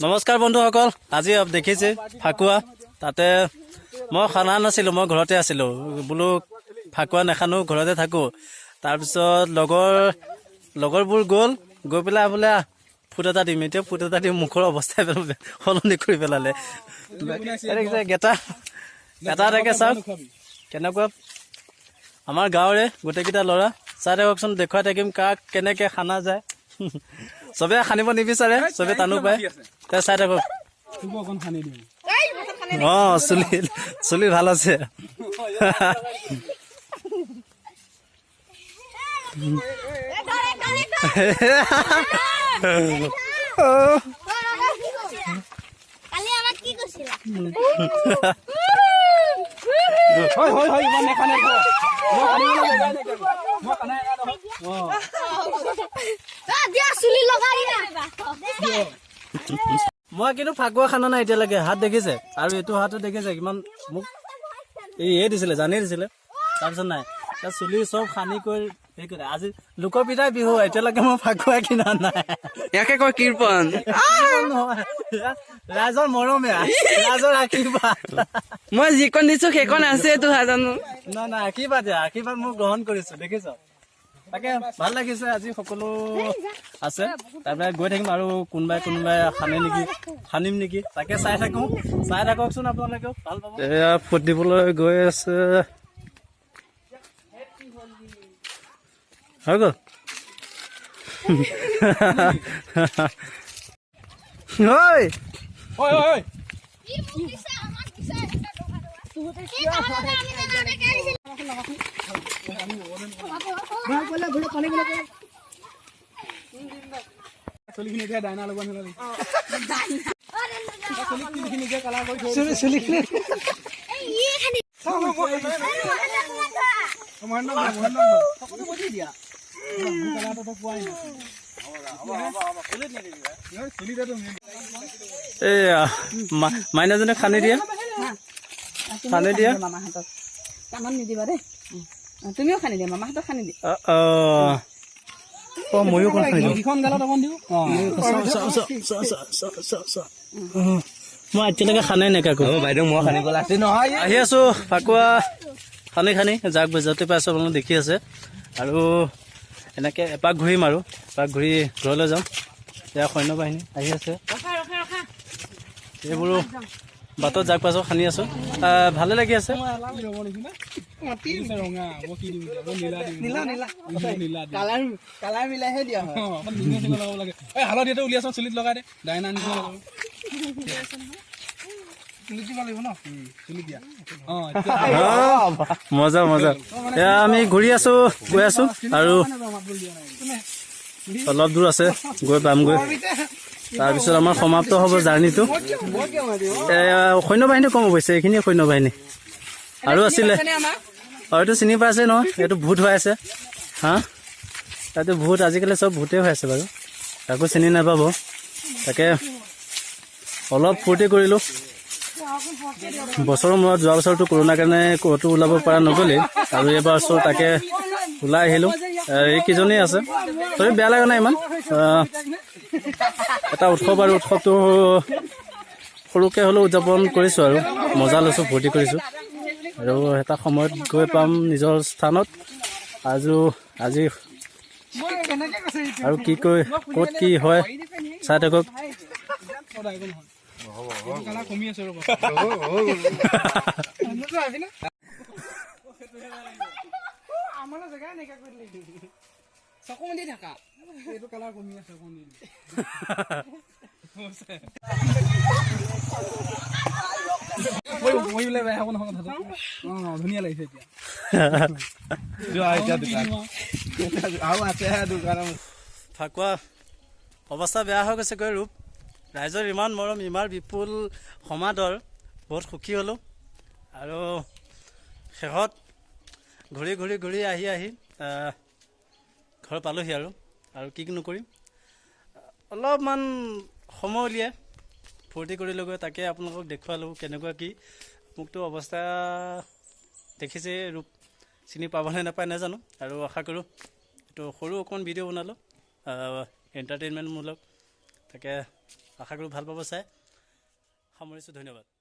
নমস্কাৰ বন্ধুসকল, আজি দেখিছে ফাকুৱা তাতে মই খানা নাছিলোঁ, মই ঘৰতে আছিলোঁ। বোলো ফাকুৱা নাখানো, ঘৰতে থাকোঁ। তাৰপিছত লগৰবোৰ গৈ পেলাই বোলে ফুট এটা দিম। এতিয়া ফুট এটা দিম, মুখৰ অৱস্থা সলনি কৰি পেলালে। গেটা এটাকে চাওক কেনেকুৱা। আমাৰ গাঁৱৰে গোটেইকেইটা ল'ৰা চাই থাককচোন, দেখুৱাই থাকিম কাক কেনেকৈ খানা যায়। চবে খানিব নিবিচাৰে, চবে টানো পায়। চাই থাকক। চুলি ভাল আছে। মই কিন্তু ফাকুৱা খানা নাই এতিয়ালৈকে। হাত দেখিছে, আৰু এইটো হাতো দেখিছে কিমান মোক দিছিলে, জানি দিছিলে। তাৰপিছত নাই, চুলি চব সানি কৰি আজি লোকৰ পিতাই বিহু, এতিয়ালৈকে মই ফাকুৱা কিনা নাই। ইয়াকে কয় কৃপন নহয়, ৰাইজৰ মৰমে, ৰাইজৰ আশীৰ্বাদ। মই যিকণ দিছো সেইকণ আছে তো জানো। নাই আশীৰ্বাদ দিয়া, আশীৰ্বাদ মই গ্ৰহণ কৰিছো। দেখিছ, তাকে ভাল লাগিছে। আজি সকলো আছে, তাৰপৰা গৈ থাকিম আৰু কোনোবাই খানিম নেকি তাকে চাই থাককচোন আপোনালোকেও ভাল পাব। এয়া ফুট দিবলৈ গৈ আছে, হৈ গ'ল। এয়া মাইনাজনে খানি দিয়া মামাহঁতক কামত নিদিবা দেই, তুমিও খানি দিয়া, মামাহঁতক খানি দিয়া। ময়ো কোন খানি দিওঁ, মই এতিয়ালৈকে খানাই নাই কাকো। বাইদেউ মই খানিবলৈ আছে নহয়। আহি আছো ফাকুৱা খানি যাক য'তে পাইছো আপোনালোকে দেখি আছে। আৰু এনেকৈ এপাক ঘূৰিম, আৰু এপাক ঘূৰি ঘৰলৈ যাম। এতিয়া সৈন্য বাহিনী আহি আছে, এইবোৰো বাটত যাক পাইছো খানি আছো। ভালে লাগি আছে। মজা এয়া আমি ঘূৰি আছো, গৈ আছো, আৰু অলপ দূৰ আছে, গৈ পামগৈ। তাৰপিছত আমাৰ সমাপ্ত হ'ব জাৰ্ণিটো। সৈন্যবাহিনী কম অৱশ্যে, এইখিনিয়ে সৈন্যবাহিনী। আৰু আছিলে, এইটো চিনি পাইছে নহয়, এইটো ভূত হৈ আছে। তাতে ভূত, আজিকালি চব ভূতে হৈ আছে বাৰু, কাকো চিনি নাপাব। তাকে অলপ ফূৰ্তি কৰিলোঁ। বছৰৰ মূৰত, যোৱা বছৰটো কৰোণাৰ কাৰণে ক'তো ওলাব পৰা নগ'লেই, আৰু এইবাৰ তাকে ওলাই আহিলোঁ। এইকেইজনেই আছে, তথাপি বেয়া লগা নাই ইমান। এটা উৎসৱ, আৰু উৎসৱটো সৰুকৈ হ'লেও উদযাপন কৰিছোঁ, আৰু মজা লৈছোঁ, ফূৰ্তি কৰিছোঁ। আৰু এটা সময়ত গৈ পাম নিজৰ স্থানত। আজি আৰু ক'ত কি হয় চাই থাকক। ধুনীয়া লাগিছে ফাকুৱা অৱস্থা বেয়া হৈ গৈছেগৈ ৰূপ। ৰাইজৰ ইমান মৰম, ইমান বিপুল সমাদৰ, বহুত সুখী হ'লোঁ। আৰু শেষত ঘূৰি আহি ঘৰ পালোহি। আৰু কি নকৰিম, অলপমান সময় উলিয়াই ফূৰ্তি কৰিলোগৈ। তাকে আপোনালোকক দেখুৱালোঁ কেনেকুৱা কি। মোকতো অৱস্থা দেখিছে, ৰূপ চিনি পাবনে নাপায় নাজানো। আৰু আশা কৰোঁ এইটো সৰু অকণমান ভিডিঅ' বনালোঁ, এণ্টাৰটেইনমেণ্টমূলক। তাকে আশা কৰোঁ ভাল পাব চাই সামৰিছোঁ ধন্যবাদ।